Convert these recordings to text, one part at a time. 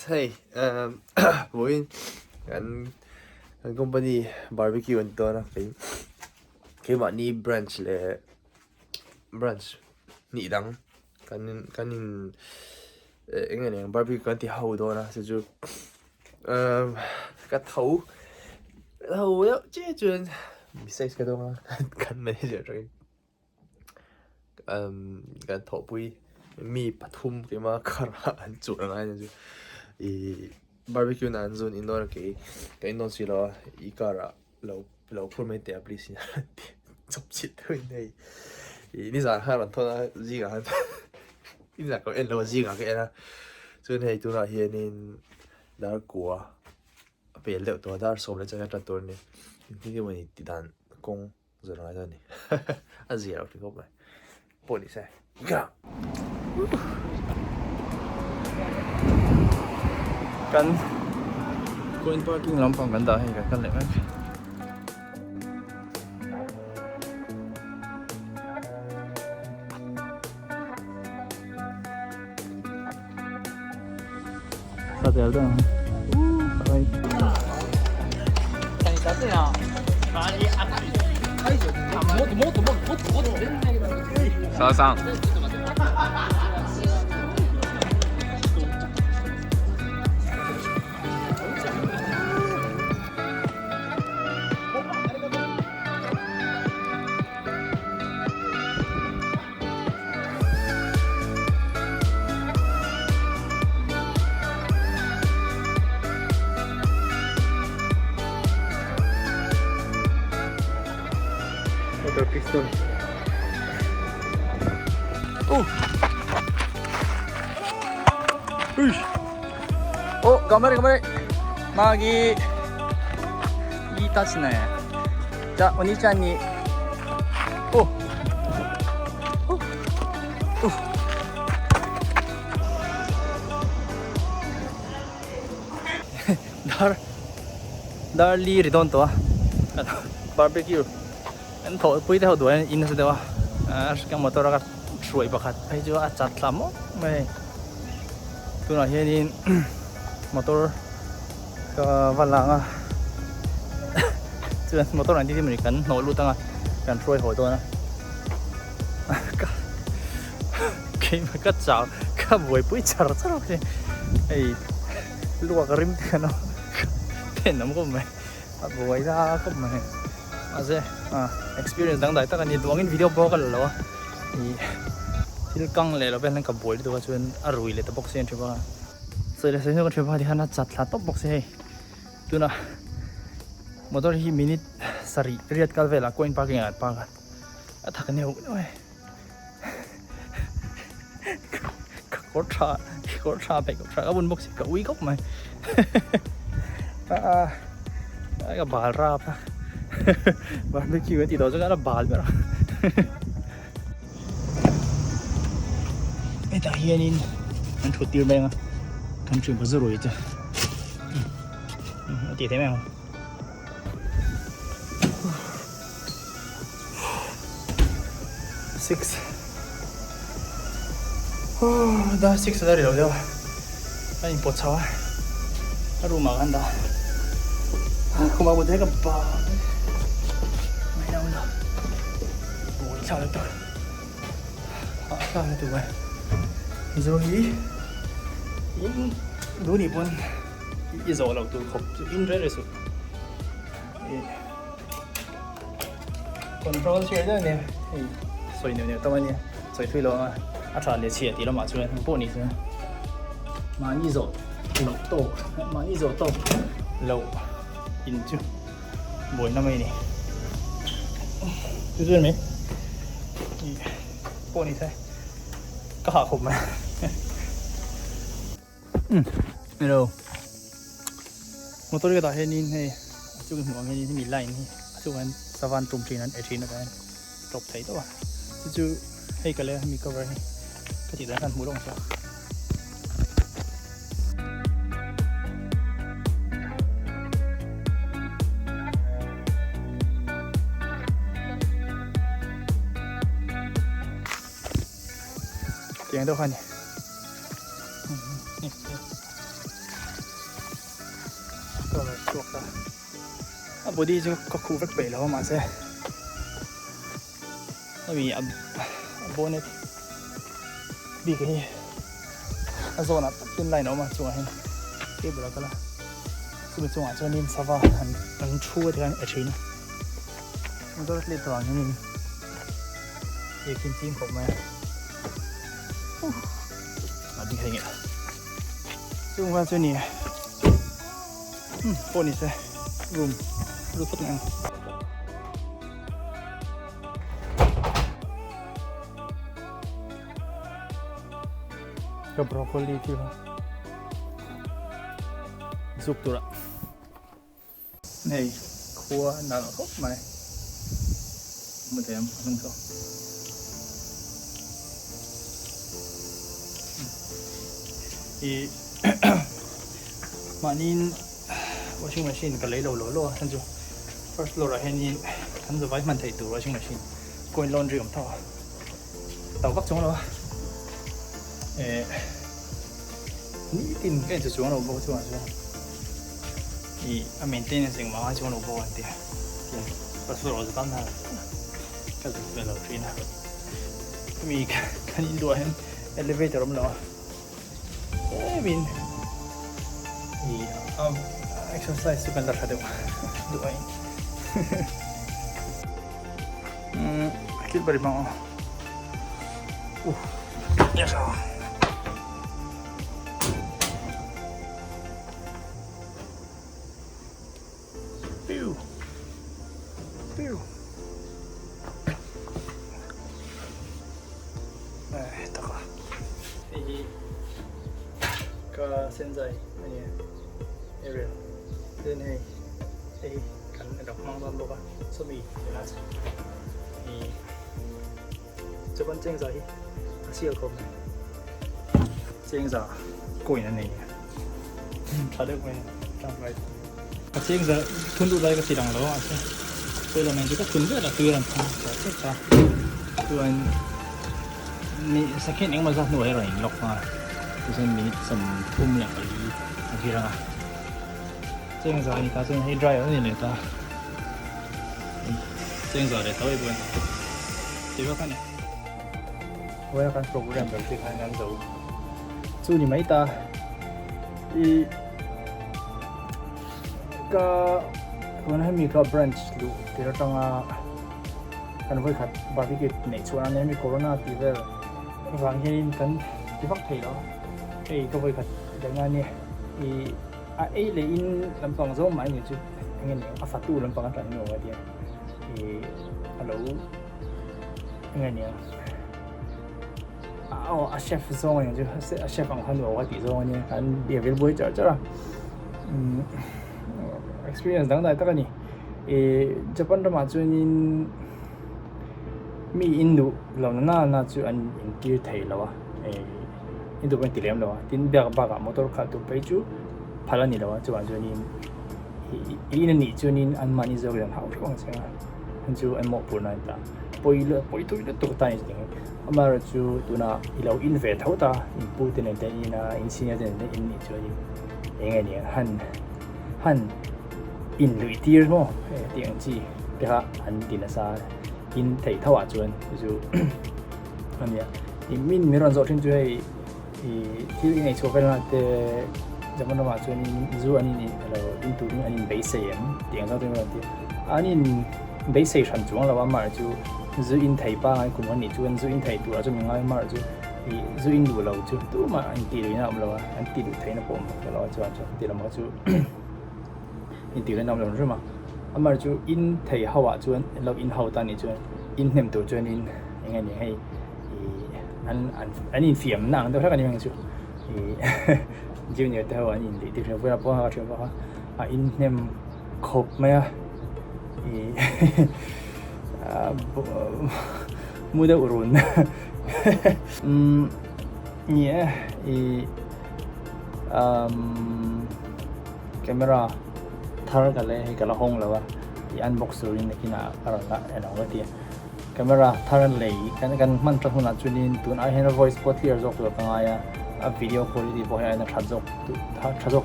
Hey, wohin kan company barbecue ito na kay ni branch ni dang kanin yang barbecue kan ti hau do na so ju ka thau yo che chun besides ka do na kan manager rin kan thau pui mi pathum ke ma khara an chu na ju barbecue na zone indoor ke indoor sila ikara lau pur mai te apli sin chop chit hui nei ni za ha ran thona ji ga ni za ko en lo ji ga ke na chun hei tu na hianin dar kwa pe le to dar som le cha ta tor ni ni mani ti dan kong zo na da ni a ji ra ki ko ba po ni sai ga kan coin parking lampang ganda hay kan lemak satu ada baik kan satu ya mariもっとさあさんmotor piston頑張れマギいいたちねじゃあお兄ちゃんにdar li ri don to barbecue en tho pui theo đuổi in se dewa cái motor ka shuai bakhat ai jo a chat lam mai tu na hianin motor ka walanga chuan motor an ti mi kan no lu tanga kan shuai hoi to na ke ma ka chao ka boi pui char ke ai luwa ka rim te no pen nam ko mai a boi ra ko mai aze experience dang dai ta kan ni duangin video bo ka lo ni til kang le lo ben ka boi do ka chuan a rui le ta box en thiba so le se ko thiba di hana chat la top box he tuna motor hi minute sari riat kal vela coin parking at pa ka athak ne ho oi ko tra pe ko tra bun box ka ui góc mày cái bà ra barbecue thì đó rất là bà nữa cái ta hiện in anh chụp tiêu bên anh chụp bao giờ rồi chứ thì thế nào six 다 6 dari rồi đâu anh bột sao á rumah kan dah aku mau buat apa main apa boleh sao được sao được vậy rồi in đủ đi pun bây giờ là tôi học in rất là sụt control chơi đó nè soi nhiều tao anh nè soi thuê lo à trả để chia thì nó mà chơi bộ này thôi mà như rồi lẩu tổ mà như rồi tổ lẩu in chứ buổi năm nay này chú duyên mấy bộ này thôi có hạ khủng mà đâu một tôi cái đó hay nhìn hay chú cái món hay nhìn mình lại này chú anh savan trùng trên anh trên cái chọc thấy đó à chú hay cái này mình cover hay cái chỉ là ăn muối đông sao tiếng đâu khoan nhỉ chuột ta à body cho có khu vách bể lâu mà sẽ nó bị bonnet bị cái zone à tin lại nó mà chuột hay cái bữa đó làคือมันจังหวะนี่สว่ามันชั่วที่กันเฉยนะมันต้องเล่นตัวนี่อยากกินจิ้มผมไหมมาดีแค่เงี้ยซึ่งว่าตัวนี้โฟนี่ใช่รูมรูปนั่งกับบรอกโคลีที่ว่าสุกตัวละนี่ครัวนานก็ไม่ไม่เต็มทั้งสองอีมานี่ washing machine ก็เลยโหลท่านจู first โหลให้นี่ท่านจะไว้มันถ่ายตัว washing machine ก็ laundry ของท่อต่อวักจงแล้วนี่ตินก็จะจงเราบอกจงอะไร이 maintenance ing mga chong no bo ante tin pastor o tan na ka zu pe lo trina mi kan in do hen elevator om lo min i exercise su kan da khade do ai akil bari ma ya sa taka ini ke senzai ini area dan kan ada mang boka sumi jelas ini coba senzai asia kom senzai koin ini ada koin sampai senzai tundu lagi ke sidang lo aja kalau nanti kita tundu ada tujuan kita tujuanนี่สักแค่นี้มันจะหน่วยอะไรล็อกมาคือฉันมีสมทุ่มอย่างนี้อะไรนะเจ้าสาวนี่ตาเจ้าให้ dry นี่เลยตาเจ้าสาวเลยตัวอีกคนเดี๋ยวกันเนี่ยเวลาการโปรแกรมแบบที่ทางนั้นจะสู้นี่ไหมตาอีก็คนให้มีก็ branch ดูที่เราต้องกันไว้ขัดบาร์บีคิวในช่วงนั้นมีโควิดที่เวลฟังเห็นกันที่ฟักไทยแล้วก็ไว้ขัดอย่างนั้นเนี่ยเลยอินลำปางโซ่หมายถึงจุดอย่างเงี้ยอาฟัตูลำปางกันหนูว่าเดียวฮัลโหลอย่างเงี้ยเชฟโซ่อย่างจุดเชฟของเขาหนูว่าตีโซ่เนี่ยกันเดี๋ยวเวลบ่อยจ้ะexperience ต่างๆตั้งนี่ญี่ปุ่นเรามาจนมีอินโดเราน่าจะอันอินที่ไทยแล้ววะอินโดเป็นที่เลี้ยงแล้ววะที่เบียร์บ้ามอเตอร์คาร์ตัวไปจูพารานี่แล้ววะจูอันนี้อินนี่จูนี่อันมันนี่จะเรียนหาอุปกรณ์ใช่ไหมอันจูอันหมดปุ่นนั่นต่างพอยตัวตัวตายจริงๆอามาจูตัวน่ะเราอินเวทเท่าตาอินพูดเนี่ยแต่อินอินซีเนี่ยแต่อินนี่จูนี่ยังไงเนี่ยฮันอินลุยที่มั้งเตียงจีเดี๋ยวอันดินซาอินไทยเท่าจวนจูอันเนี้ยอินมินมีรอนโซทิ้งช่วยที่ยังไงโชว์ไปแล้วแต่จำมันว่าจวนจูอันนี้เราอินตัวนี้อันนี้เบสเซียมเตียงเท่าตัวนี้อันนี้เบสเซียชันจวนเราว่ามาจูอินไทยบ้างไอ้กลุ่มอันนี้จวนจูอินไทยตัวจะมีง่ายมากจูอินดูเราจูตัวมาอันตีเลยนะเราว่าอันตีดูไทยนะผมเราจวนตีเรามาจูอินตีเลยนะเราใช่ไหมอามาจูอินไทยเขาว่าจวนเราอินเขาตอนนี้จวนอินเห็นตัวจวนอินยังไงเนี่ยให้อันนี้เสียมหนังแต่ถ้ากันยังไงจูจูเนี่ยแต่ว่าอินดีที่เราพูดว่าเขาเชื่อว่าอินเห็นครบไหมมูดอุรุนเนี่ยkamera thar ka le hi kala hong lawa I unbox rin na kina arala ano wati camera thar le kan man tra huna chunin tun I have a voice bot here jok lo ka ya a video quality bo ya na thajok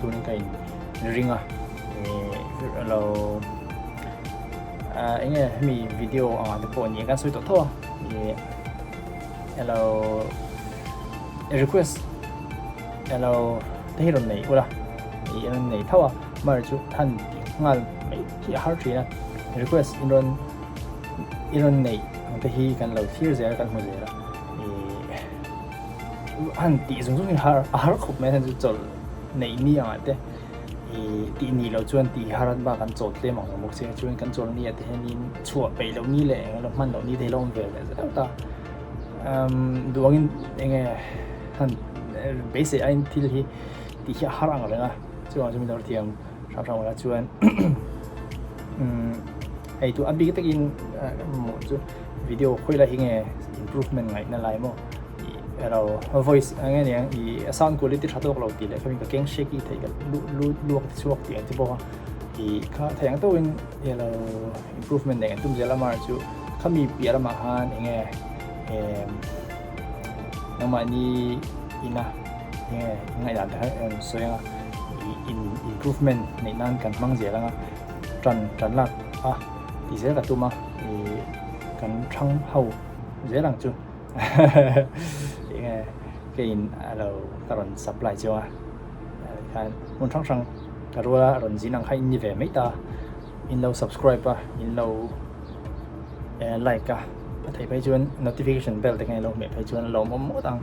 tu ni kai ringa เราngheมีวิดีโอทุกคนยังกันสวยตัวทั่วเรา request เราที่เราไหนก็ได้เราไหนเท่ามาจุท่านงานไม่ที่หาทีนะ request อินไหนที่กันเราที่เจอกันหัวเจอละอันที่ส่งหาขบไม่ทันจะจบในนี้อ่ะแต่ที่นี่เราชวนที่หารัฐบาลกันจดเต็มของมุกเสียชวนกันจดนี่แต่นี่ชั่วไปเรานี่แหละเรามันเรานี่ได้ลงไปเลยแล้วแต่ดูว่ายังไงท่านเบสิกไอ้ที่หารังอะไรนะชวนจะมีเราเทียมชาวเราชวนไอ้ตัวอันบีก็กินหมดจุดวิดีโอคุยอะไรยังไง improvement ไงนั่นไรมั้งเรา voice อะไรเนี่ยอี sound quality ชัดตัวเราตีเลยเขามีกับเก่ง shaky ที่กันลวกที่ช่วงที่ที่บอกว่าอีเขาแทงตัวเรา improvement เนี่ยตุ้มเจริญมาจุเขามีเปลี่ยนมาหาอย่างเงี้ยน้ำมันนี่อินะยังไงอย่างที่สวยอ่ะ improvement ในนั้นกันมั่งเจริญอ่ะจันลักที่เจริญกับตุ้มอ่ะกันช่างเฮาเจริญจุcáiเราการัน supply จ้าการมันช่างการว่าเราจีนังให้นี่เวไม่ตาอินเรา subscribe ป่ะอินเราlike อ่ะถ่ายไปจวน notification bell แต่ไงเราไม่ไปจวนเรามั่วตัง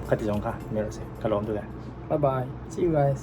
ขัดที่สองค่ะไม่รู้สิก็ลองดูกัน bye bye see you guys